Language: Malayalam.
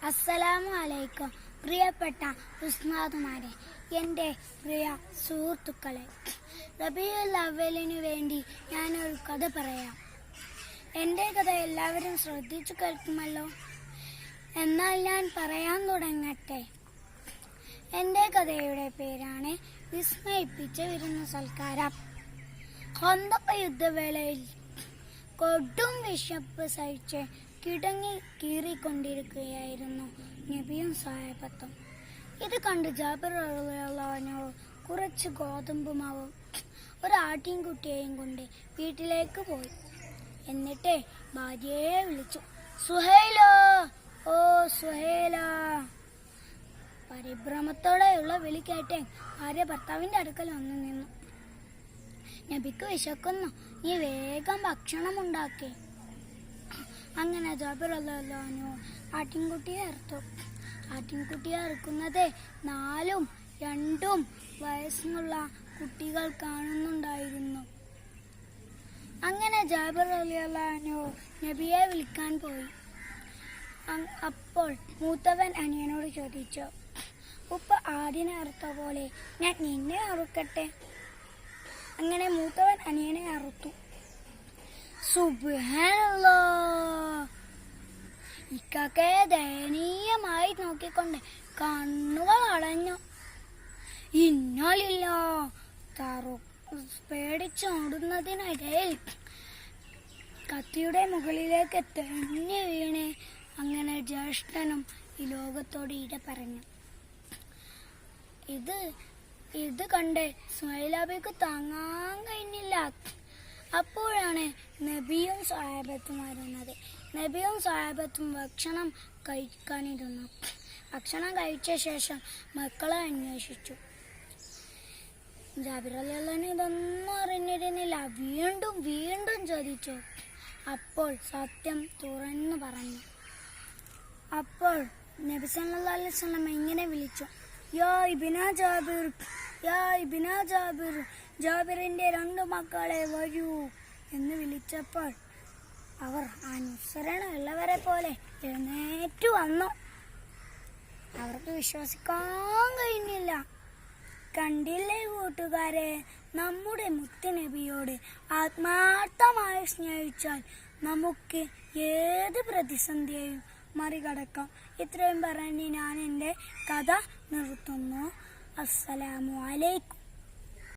അസ്സലാമു അലൈക്കും. പ്രിയപ്പെട്ട ഉസ്താദുമാരെ, എൻ്റെ പ്രിയ സുഹൃത്തുക്കളെ, റബീഉൽ അവ്വലിനു വേണ്ടി ഞാനൊരു കഥ പറയാം. എൻ്റെ കഥ എല്ലാവരും ശ്രദ്ധിച്ചു കേൾക്കുമല്ലോ. എന്നാൽ ഞാൻ പറയാൻ തുടങ്ങട്ടെ. എൻ്റെ കഥയുടെ പേരാണ് വിസ്മയിപ്പിച്ച വിരുന്നു സൽക്കാരം. ഖന്തഖ് യുദ്ധവേളയിൽ കൊടും വിശപ്പ് സഹിച്ച് കിടങ്ങി കീറിക്കൊണ്ടിരിക്കുകയായിരുന്നു നബിയും സ്വഹാബത്തും. ഇത് കണ്ട് ജാബിർ റളിയല്ലാഹു അൻഹു കുറച്ച് ഗോതമ്പ് മാവും ഒരു ആട്ടിൻകുട്ടിയെയും കൊണ്ട് വീട്ടിലേക്ക് പോയി. എന്നിട്ട് ഭാര്യയെ വിളിച്ചു. സുഹൈലോ, ഓ സുഹൈല. പരിഭ്രമത്തോടെയുള്ള വിളി കേട്ട് ഭാര്യ ഭർത്താവിന്റെ അടുക്കൽ വന്നു നിന്നു. നബിക്ക് വിശക്കുന്നു, നീ വേഗം ഭക്ഷണം ഉണ്ടാക്കി. അങ്ങനെ ജാബിർ റളിയല്ലാഹു അൻഹു ആട്ടിൻകുട്ടിയെ അറുത്തു. ആട്ടിൻകുട്ടിയെ അറുക്കുന്നത് 4ഉം 2ഉം വയസ്സുള്ള കുട്ടികൾ കാണുന്നുണ്ടായിരുന്നു. അങ്ങനെ ജാബിർ റളിയല്ലാഹു അൻഹു നബിയെ വിളിക്കാൻ പോയി. അപ്പോൾ മൂത്തവൻ അനിയനോട് ചോദിച്ചു, ഉപ്പ ആടിനെ അറുത്ത പോലെ ഞാൻ നിന്നെ അറുക്കട്ടെ? അങ്ങനെ മൂത്തവൻ അനിയനെ അറുത്തു. സുബ്ഹാനല്ലാഹ്! ഇക്കാക്കയെ ദയനീയമായി നോക്കിക്കൊണ്ട് കണ്ണുകൾ അടഞ്ഞു. ഇന്നലില്ല പേടിച്ചോടുന്നതിനിടയിൽ കത്തിയുടെ മുകളിലേക്ക് തെന്നി വീണ് അങ്ങനെ ജ്യേഷ്ഠനും ഈ ലോകത്തോട് ഇട പറഞ്ഞു. ഇത് കണ്ട് സുഹൈലാബിക്ക് താങ്ങാൻ കഴിഞ്ഞില്ല. അപ്പോഴാണ് നബിയും സ്വഹാബത്തും വരുന്നത്. നബിയും സ്വഹാബത്തും ഭക്ഷണം കഴിക്കാനിരുന്നു. ഭക്ഷണം കഴിച്ച ശേഷം മക്കളെ അന്വേഷിച്ചു. ജാബിർ റളിയല്ലാഹു അൻഹു ഇതൊന്നും അറിഞ്ഞിരുന്നില്ല. വീണ്ടും വീണ്ടും ചോദിച്ചു. അപ്പോൾ സത്യം തുറന്നു പറഞ്ഞു. അപ്പോൾ നബി സല്ലല്ലാഹു അലൈഹി വസല്ലം ഇങ്ങനെ വിളിച്ചു, യാ ഇബ്ന ജാബിർ, യാ ഇബ്ന ജാബിർ, ജാബിറിന്റെ 2 മക്കളെ വരൂ എന്ന് വിളിച്ചപ്പോൾ അവർ അനുസരണമുള്ളവരെ പോലെ എഴുന്നേറ്റു വന്നു. അവർക്ക് വിശ്വസിക്കാൻ കഴിഞ്ഞില്ല. കണ്ടില്ലേ കൂട്ടുകാരെ, നമ്മുടെ മുത്തുനബിയോട് ആത്മാർത്ഥമായി സ്നേഹിച്ചാൽ നമുക്ക് ഏത് പ്രതിസന്ധിയെയും മറികടക്കാം. ഇത്രയും പറഞ്ഞ് ഞാൻ എൻ്റെ കഥ നിർത്തുന്നു. അസ്സലാമു അലൈക്കും.